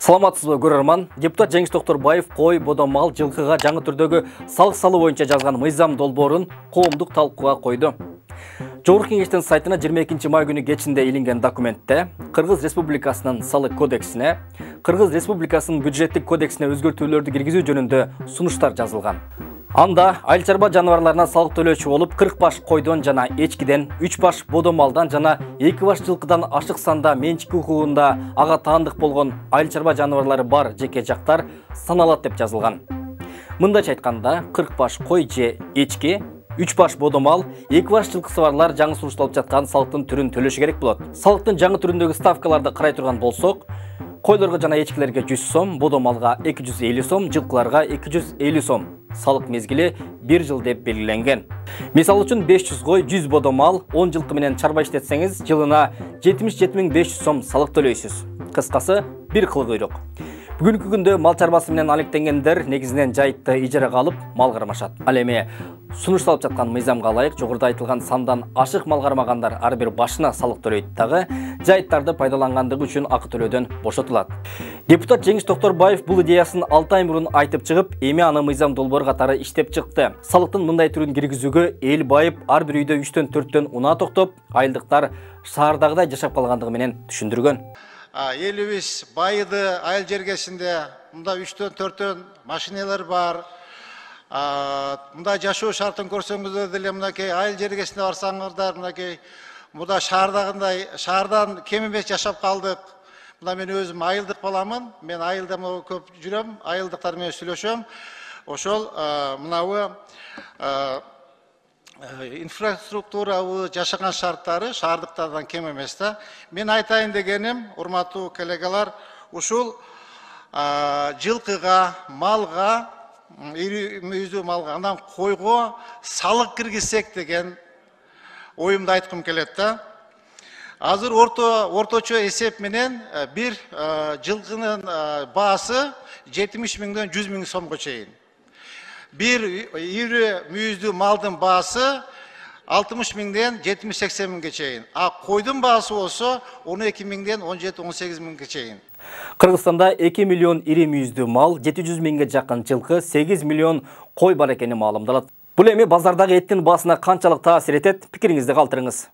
Саламатсызбы көрөрман. Депутат Жеңиш Токторбаев кой, бодон мал, жылкыга жаңы түрдөгү салык салуу боюнча жазган мыйзам долбоорун коомдук талкууга койду. Жогорку Кеңештин сайтына 22 май күнү кечинде илинген документте Кыргыз Республикасынын салык кодексине, Кыргыз Республикасынын бюджеттик кодексине өзгөртүүлөрдү киргизүү жөнүндө сунуштар жазылган. Анда айыл чарба жаныбарларына салык төлөөчү болуп 40 баш койдон жана эчкиден, 3 баш бодо малдан жана 2 баш жылкыдан ашык санда менчик укугунда ага таандык болгон айыл чарба жаныбарлары бар жеке жактар саналат деп жазылган. Мындайча айтканда 40 баш кой же эчки, 3 баш бодо мал, 2 баш жылкысы барлар жаңы сунушталып жаткан салыктын түрүн төлөшү керек болот. Салыктын жаңы түрүндөгү ставкаларды карай турган болсок, койлорго жана эчкилерге 100 сом, бодо малга 250 сом, жылкыларга 250 сом. Салык мезгили 1 жыл деп белгиленген. Мисалы үчүн 500 кой, 100 бодо мал, 10 жылкы менен чарба иштетсеңиз, жылына 77 500 сом салык төлөйсүз. Кыскасы, бир кыл куйрук. Бүгүнкү күндө мал чарбасы менен алектенгендер негизинен жайытты ижарага алып мал кармашат. Ал эми сунушталып жаткан мыйзамга ылайык жогоруда айтылган сандан ашык мал кармагандар ар бир башына салык төлөйт дагы, жайыттарды пайдалангандыгы үчүн акы төлөөдөн бошотулат. Депутат Жеңиш Токторбаев бул идеясын 6 ай мурун айтып чыгып, эми аны мыйзам долбоор катары иштеп чыкты. Салыктын мындай түрүн киргизүүгө эл байып, ар бир үйдө 3төн 4төн унаа токтоп, айылдыктар шаардагыдай жашап калгандыгы менен түшүндүргөн. Елубиз байыды айыл жергесинде мында 3төн 4төн машиналар бар. Мында жашоо шартын көрсөңүздөр деле мынакей айыл жергесине барсаңыздар мынакей мында шаардагындай шаардан кем эмес жашап калдык. Мында мен өзүм айылдык баламын. Мен айылда көп жүрөм, айылдыктар менен сүйлөшөм. Ошол мынабы инфраструктура жашаган шарттары шаардыктардан кем эмес да. Мен айтайын дегеним, урматтуу коллегалар, ушул жылкыга, малга, ири мүйүздүү малга, андан койго салык киргизсек деген оюмду айткым келет да. Азыр орточо эсеп менен бир жылкынын баасы 70 миңден 100 миң сомго чейин. Bir iri müyüzdü malın bağısı 60 minden 70-80 min geçeyin. Koydun bağısı olsa 12 minden 17-18 min geçeyin. Kırgızstanda 2 milyon iri müyüzdü mal, 700 minge жақын жылкы, 8 milyon koy бар ekeni ma'lumdalat. Бұл эми базардағы еттин басына канчалык таасир этет, пикириңизди калтырыңыз.